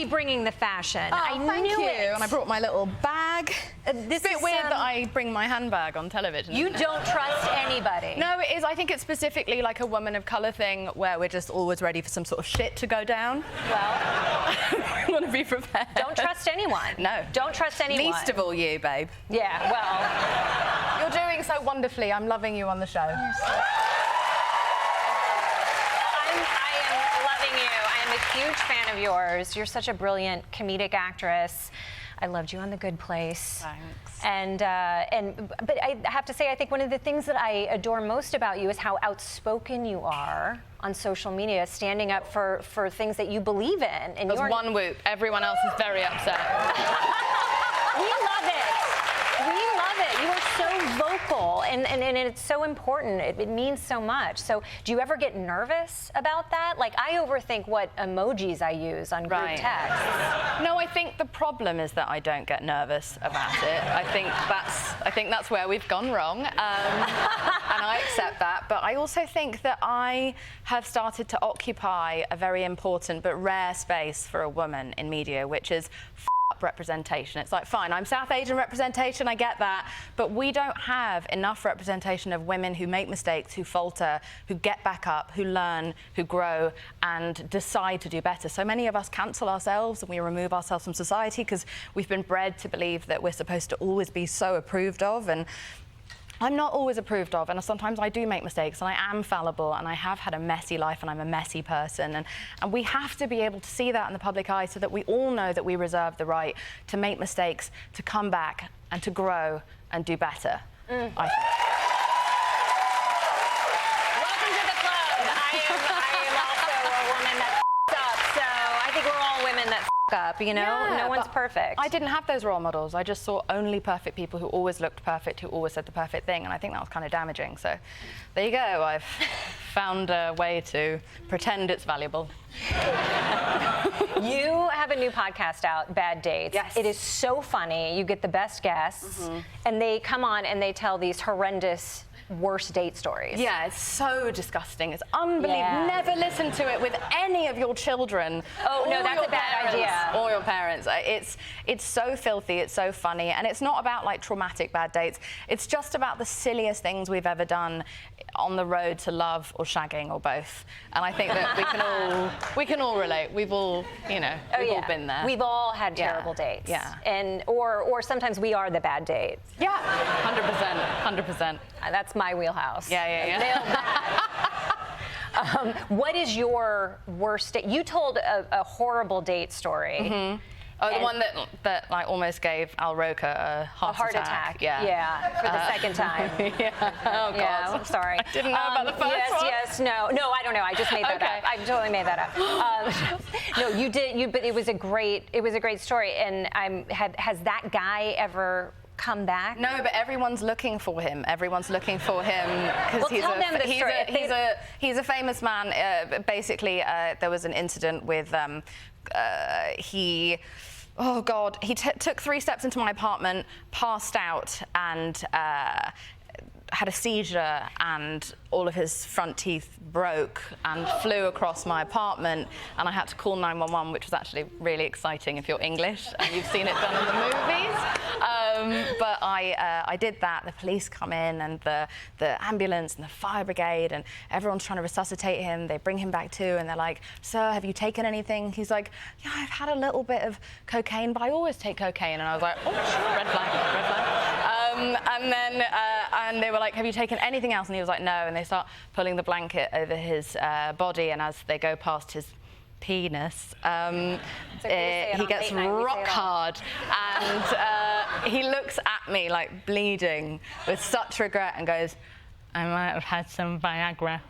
be bringing the fashion. Oh, I thank knew you. it. And I brought my little bag. This It's a bit is weird that I bring my handbag on television. You don't trust anybody. No, it is. I think it's specifically like a woman of colour thing where we're just always ready for some sort of shit to go down. Well, we want to be prepared. don't trust anyone. No. Don't trust anyone. Least of all you, babe. Yeah, well. You're doing so wonderfully. I'm loving you on the show. I am loving you. I am a huge fan of yours. You're such a brilliant comedic actress. I loved you on The Good Place. Thanks. But I have to say, I think one of the things that I adore most about you is how outspoken you are on social media, standing up for things that you believe in. And There's one whoop. Everyone else is very upset. We love it. We love it. You are so vocal, and it's so important. It means so much. So do you ever get nervous about that? Like, I overthink what emojis I use on group text. No, I think the problem is that I don't get nervous about it. I think that's where we've gone wrong, and I accept that. But I also think that I have started to occupy a very important but rare space for a woman in media, which is representation. It's like, fine, I'm South Asian representation, I get that, but we don't have enough representation of women who make mistakes, who falter, who get back up, who learn, who grow, and decide to do better. So many of us cancel ourselves and we remove ourselves from society because we've been bred to believe that we're supposed to always be so approved of, and I'm not always approved of, and sometimes I do make mistakes, and I am fallible, and I have had a messy life, and I'm a messy person, and we have to be able to see that in the public eye so that we all know that we reserve the right to make mistakes, to come back, and to grow and do better, I think. Welcome to the club. I am also a woman that up, so I think we're all women that up, you know? Yeah, no one's perfect. I didn't have those role models. I just saw only perfect people who always looked perfect, who always said the perfect thing, and I think that was kind of damaging. So there you go. I've found a way to pretend it's valuable. You have a new podcast out, Bad Dates. Yes. It is so funny. You get the best guests, and they come on and they tell these horrendous worst date stories. Yeah, it's so disgusting. It's unbelievable. Yeah. Never listen to it with any of your children. Oh, no, that's a bad idea. Or your parents. It's so filthy, it's so funny, and it's not about like traumatic bad dates. It's just about the silliest things we've ever done on the road to love or shagging or both. And I think that we can all relate. We've all, you know, we've all been there. We've all had terrible dates. Yeah. And or sometimes we are the bad date. Yeah, 100%, 100%. That's my wheelhouse. Yeah. Nailed that. What is your worst date? You told a horrible date story. Oh, the one that like almost gave Al Roker a heart attack. Yeah, for the second time. Yeah. Oh, God. Yeah, I'm sorry. I didn't know about the first one. Yes, no, I don't know. I just made that up. I totally made that up. No, you did. But it was a great story. And has that guy ever come back? No, but everyone's looking for him. Everyone's looking for him because he's a famous man. Basically, there was an incident with he took 3 steps into my apartment, passed out, and had a seizure, and all of his front teeth broke and flew across my apartment, and I had to call 911, which was actually really exciting if you're English and you've seen it done in the movies. But I did that. The police come in, and the ambulance and the fire brigade, and everyone's trying to resuscitate him. They bring him back to, and they're like, "Sir, have you taken anything?" He's like, "Yeah, I've had a little bit of cocaine, but I always take cocaine." And I was like, "Oh, sure, red flag, red flag." And then they were like, "Have you taken anything else?" And he was like, "No." And they start pulling the blanket over his body, and as they go past his penis, he gets rock hard, and he looks at me like bleeding with such regret and goes, "I might have had some Viagra."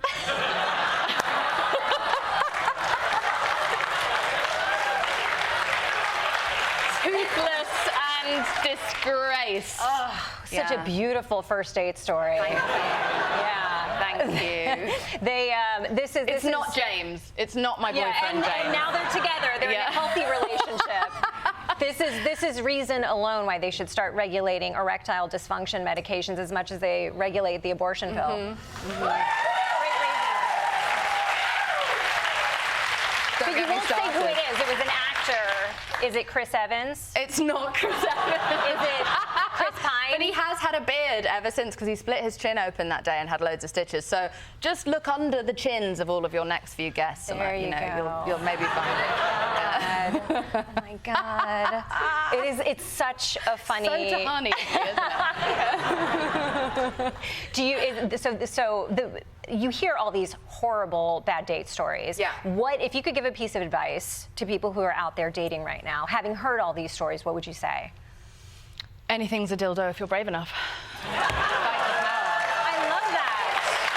Toothless and disgrace. Oh, such a beautiful first date story. Yeah, thank you. It's not James. It's not my boyfriend, James. And now they're together. They're in a healthy relationship. This is reason alone why they should start regulating erectile dysfunction medications as much as they regulate the abortion pill. Great reason. But you won't say who it is. It was an actor. actor, is it Chris Evans? It's not Chris Evans. Is it Chris Pine? But he has had a beard ever since, because he split his chin open that day and had loads of stitches. So just look under the chins of all of your next few guests, and you'll maybe find it. Oh my God. It's such a funny. So honey, isn't it? You hear all these horrible bad date stories. Yeah. What if you could give a piece of advice to people who are out there dating right now, having heard all these stories? What would you say? Anything's a dildo if you're brave enough. I love that.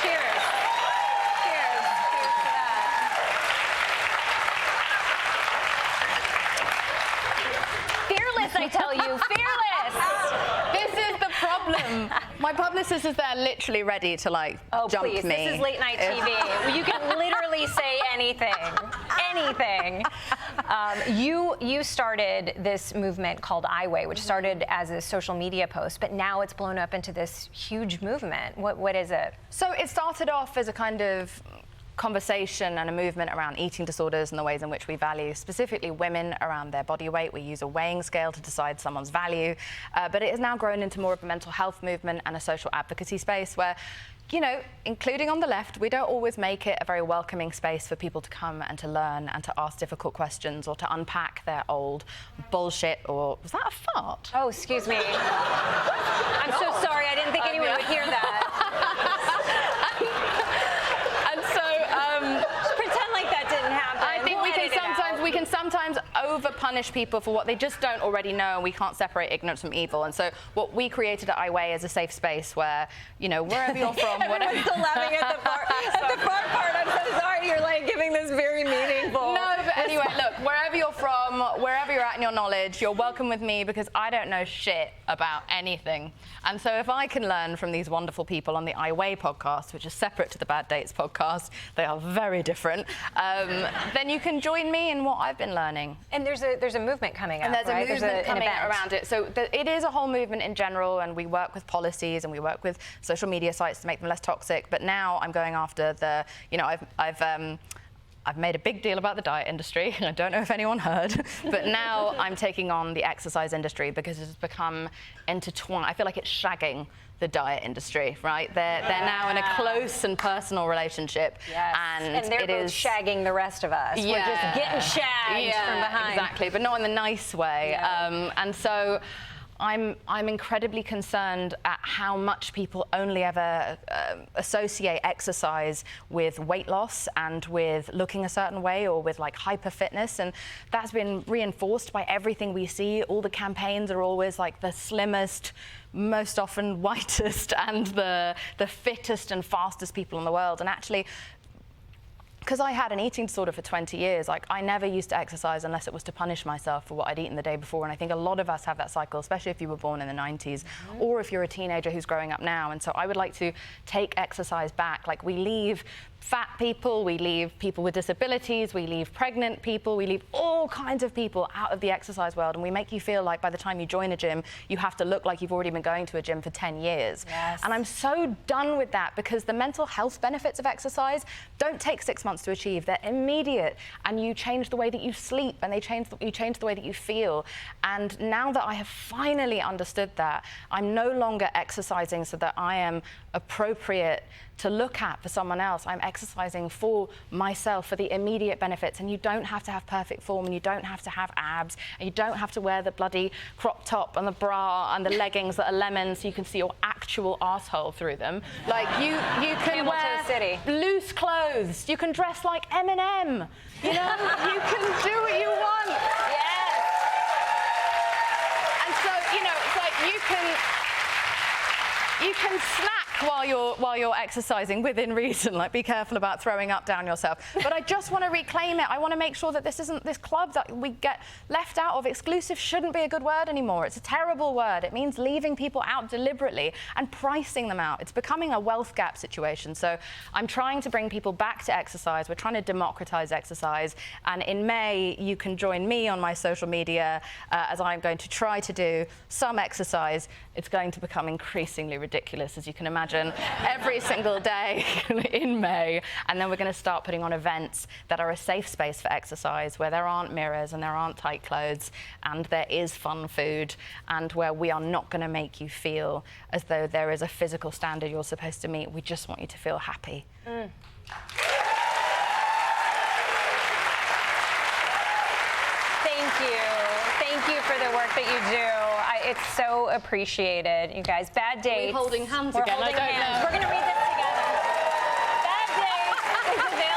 Cheers. Cheers. Cheers to that. Fearless, I tell you. Fearless. This is the problem. My publicist is there literally ready to jump please. me. This is late night TV. You can literally say anything. Anything. You started this movement called iWay, which started as a social media post, but now it's blown up into this huge movement. What is it? So it started off as a kind of conversation and a movement around eating disorders and the ways in which we value specifically women around their body weight. We use a weighing scale to decide someone's value, but it has now grown into more of a mental health movement and a social advocacy space where, you know, including on the left, we don't always make it a very welcoming space for people to come and to learn and to ask difficult questions or to unpack their old bullshit. Or was that a fart? Oh, excuse me. I'm so sorry. I didn't think anyone would hear that. Pretend like that didn't happen. I think we can sometimes over-punish people for what they just don't already know, and we can't separate ignorance from evil. And so what we created at iWay is a safe space where, you know, wherever you're from, Everyone's still laughing at the fart part. I'm so sorry. You're giving this very meaningful. No, but anyway, look, wherever you're from, wherever you're at in your knowledge, you're welcome with me, because I don't know shit about anything. And so if I can learn from these wonderful people on the iWay podcast, which is separate to the Bad Dates podcast, they are very different, then you can join me in what I've been learning. And there's a movement coming up, and there's right? a movement coming around it. So it is a whole movement in general, and we work with policies and we work with social media sites to make them less toxic. But now I'm going after the, you know, I've made a big deal about the diet industry. I don't know if anyone heard, but now I'm taking on the exercise industry because it's become intertwined. I feel like it's shagging the diet industry, right? They're now in a close and personal relationship. Yes. And they're both shagging the rest of us. Yeah. We're just getting shagged from behind. Exactly, but not in the nice way. Yeah. And so I'm incredibly concerned at how much people only ever associate exercise with weight loss and with looking a certain way or with hyper fitness, and that's been reinforced by everything we see. All the campaigns are always the slimmest, most often whitest, and the fittest and fastest people in the world. And actually, because I had an eating disorder for 20 years, I never used to exercise unless it was to punish myself for what I'd eaten the day before. And I think a lot of us have that cycle, especially if you were born in the 90s, or if you're a teenager who's growing up now. And so I would like to take exercise back. We leave fat people, we leave people with disabilities, we leave pregnant people, we leave all kinds of people out of the exercise world, and we make you feel like by the time you join a gym, you have to look like you've already been going to a gym for 10 years. Yes. And I'm so done with that, because the mental health benefits of exercise don't take 6 months to achieve. They're immediate, and you change the way that you sleep, and you change the way that you feel. And now that I have finally understood that, I'm no longer exercising so that I am appropriate to look at for someone else. I'm exercising for myself, for the immediate benefits. And you don't have to have perfect form, and you don't have to have abs, and you don't have to wear the bloody crop top and the bra and the leggings that are lemons so you can see your actual asshole through them. You can wear loose clothes. You can dress like Eminem. You know, you can do what you want. Yes. And so, you know, it's you can snack while you're exercising within reason. Be careful about throwing up down yourself. But I just want to reclaim it. I want to make sure that this club that we get left out of. Exclusive shouldn't be a good word anymore. It's a terrible word. It means leaving people out deliberately and pricing them out. It's becoming a wealth gap situation. So I'm trying to bring people back to exercise. We're trying to democratize exercise. And in May, you can join me on my social media as I'm going to try to do some exercise. It's going to become increasingly ridiculous, as you can imagine. imagine, every single day in May. And then we're going to start putting on events that are a safe space for exercise, where there aren't mirrors and there aren't tight clothes and there is fun food, and where we are not going to make you feel as though there is a physical standard you're supposed to meet. We just want you to feel happy. Mm. Thank you for the work that you do. It's so appreciated, you guys. Bad Dates. Are we holding hands We're again? holding I don't hands. know. We're going to read this together. Bad Dates is available